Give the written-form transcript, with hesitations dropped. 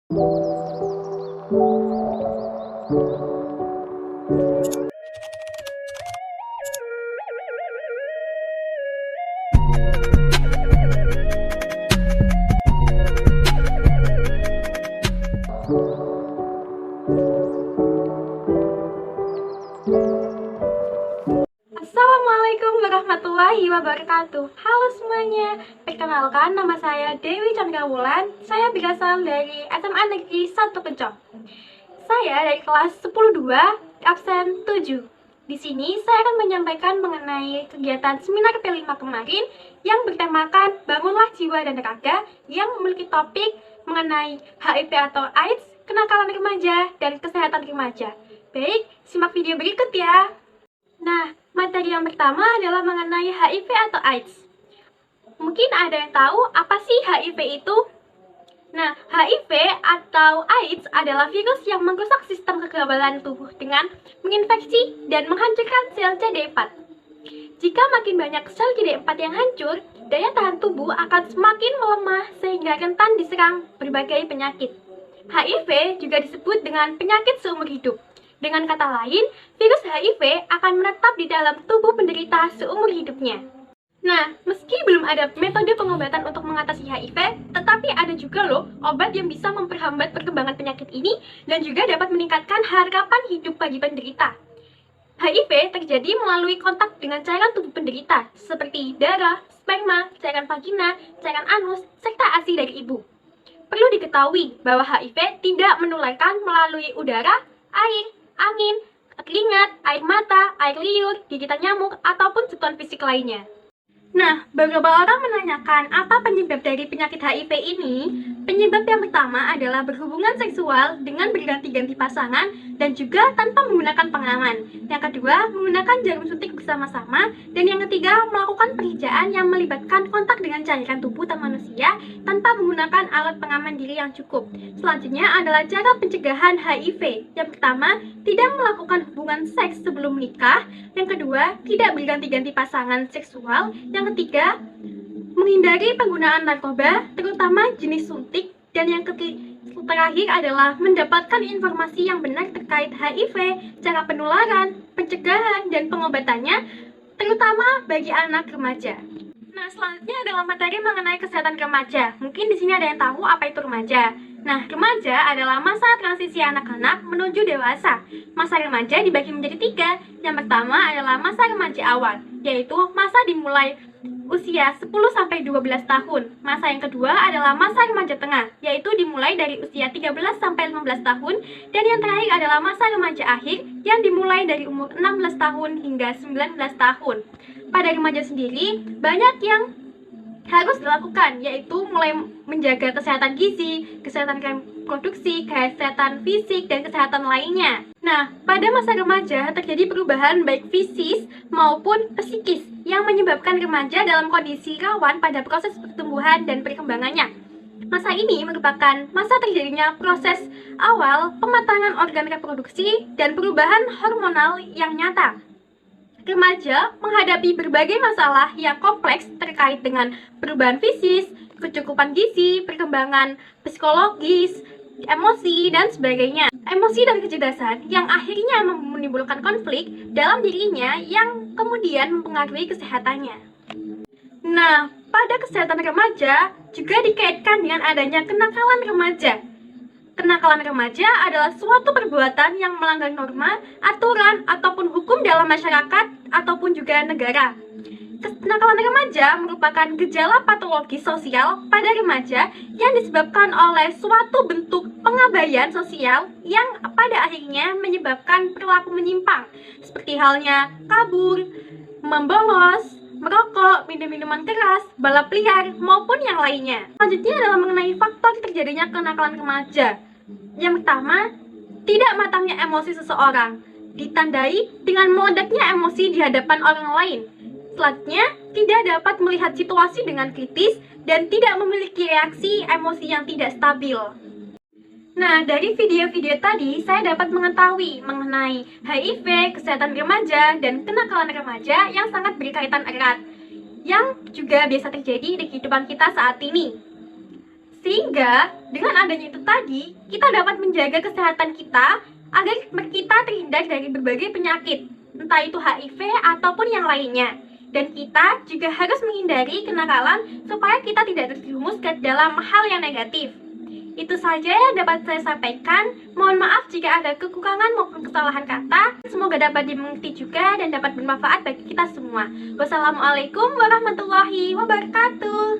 Assalamualaikum warahmatullahi wabarakatuh. Halo semuanya, perkenalkan nama saya Dewi Chandrawulan. Saya berasal dari SMA Negeri 1 Kencong. Saya dari kelas 10-2, absen 7. Di sini saya akan menyampaikan mengenai kegiatan seminar P5 kemarin yang bertemakan Bangunlah Jiwa dan Raga yang memiliki topik mengenai HIV atau AIDS, kenakalan remaja, dan kesehatan remaja. Baik, simak video berikut ya. Nah, materi yang pertama adalah mengenai HIV atau AIDS. Mungkin ada yang tahu apa sih HIV itu? Nah, HIV atau AIDS adalah virus yang merusak sistem kekebalan tubuh dengan menginfeksi dan menghancurkan sel CD4. Jika makin banyak sel CD4 yang hancur, daya tahan tubuh akan semakin melemah sehingga rentan diserang berbagai penyakit. HIV juga disebut dengan penyakit seumur hidup. Dengan kata lain, virus HIV akan menetap di dalam tubuh penderita seumur hidupnya. Nah, meski belum ada metode pengobatan untuk mengatasi HIV, tetapi ada juga loh obat yang bisa memperhambat perkembangan penyakit ini dan juga dapat meningkatkan harapan hidup bagi penderita. HIV terjadi melalui kontak dengan cairan tubuh penderita, seperti darah, sperma, cairan vagina, cairan anus, serta ASI dari ibu. Perlu diketahui bahwa HIV tidak menularkan melalui udara, air, angin, keringat, air mata, air liur, gigitan nyamuk, ataupun sentuhan fisik lainnya. Nah, beberapa orang menanyakan apa penyebab dari penyakit HIV ini. Penyebab yang pertama adalah berhubungan seksual dengan berganti-ganti pasangan dan juga tanpa menggunakan pengaman. Yang kedua, menggunakan jarum suntik bersama-sama. Dan yang ketiga, melakukan pekerjaan yang melibatkan kontak dengan cairan tubuh manusia tanpa menggunakan alat pengaman diri yang cukup. Selanjutnya adalah cara pencegahan HIV. Yang pertama, tidak melakukan hubungan seks sebelum menikah. Yang kedua, tidak berganti-ganti pasangan seksual. Yang ketiga, menghindari penggunaan narkoba, terutama jenis suntik. Dan yang terakhir adalah mendapatkan informasi yang benar terkait HIV, cara penularan, pencegahan, dan pengobatannya, terutama bagi anak remaja. Nah, selanjutnya adalah materi mengenai kesehatan remaja. Mungkin di sini ada yang tahu apa itu remaja. Nah, remaja adalah masa transisi anak-anak menuju dewasa. Masa remaja dibagi menjadi 3. Yang pertama adalah masa remaja awal, yaitu masa dimulai usia 10-12 tahun. Masa yang kedua adalah masa remaja tengah, yaitu dimulai dari usia 13-15 tahun. Dan yang terakhir adalah masa remaja akhir, yang dimulai dari umur 16 tahun hingga 19 tahun. Pada remaja sendiri, banyak yang harus dilakukan, yaitu mulai menjaga kesehatan gizi, kesehatan reproduksi, kesehatan fisik, dan kesehatan lainnya. Nah, pada masa remaja terjadi perubahan baik fisik maupun psikis yang menyebabkan remaja dalam kondisi rawan pada proses pertumbuhan dan perkembangannya. Masa ini merupakan masa terjadinya proses awal pematangan organ reproduksi dan perubahan hormonal yang nyata. Remaja menghadapi berbagai masalah yang kompleks terkait dengan perubahan fisik, kecukupan gizi, perkembangan psikologis, emosi, dan sebagainya. Emosi dan kecerdasan yang akhirnya menimbulkan konflik dalam dirinya yang kemudian mempengaruhi kesehatannya. Nah, pada kesehatan remaja juga dikaitkan dengan adanya kenakalan remaja. Kenakalan remaja adalah suatu perbuatan yang melanggar norma, aturan, ataupun hukum dalam masyarakat ataupun juga negara. Kenakalan remaja merupakan gejala patologis sosial pada remaja yang disebabkan oleh suatu bentuk pengabaian sosial yang pada akhirnya menyebabkan perilaku menyimpang, seperti halnya kabur, membolos, merokok, minum minuman keras, balap liar, maupun yang lainnya. Selanjutnya adalah mengenai faktor terjadinya kenakalan remaja. Yang pertama, tidak matangnya emosi seseorang, ditandai dengan meledaknya emosi di hadapan orang lain. Selanjutnya, tidak dapat melihat situasi dengan kritis dan tidak memiliki reaksi emosi yang tidak stabil. Nah, dari video-video tadi, saya dapat mengetahui mengenai HIV, kesehatan remaja, dan kenakalan remaja yang sangat berkaitan erat, yang juga biasa terjadi di kehidupan kita saat ini. Sehingga dengan adanya itu tadi, kita dapat menjaga kesehatan kita agar kita terhindar dari berbagai penyakit, entah itu HIV ataupun yang lainnya. Dan kita juga harus menghindari kenakalan supaya kita tidak terjerumus ke dalam hal yang negatif. Itu saja yang dapat saya sampaikan. Mohon maaf jika ada kekurangan maupun kesalahan kata. Semoga dapat dimengerti juga dan dapat bermanfaat bagi kita semua. Wassalamualaikum warahmatullahi wabarakatuh.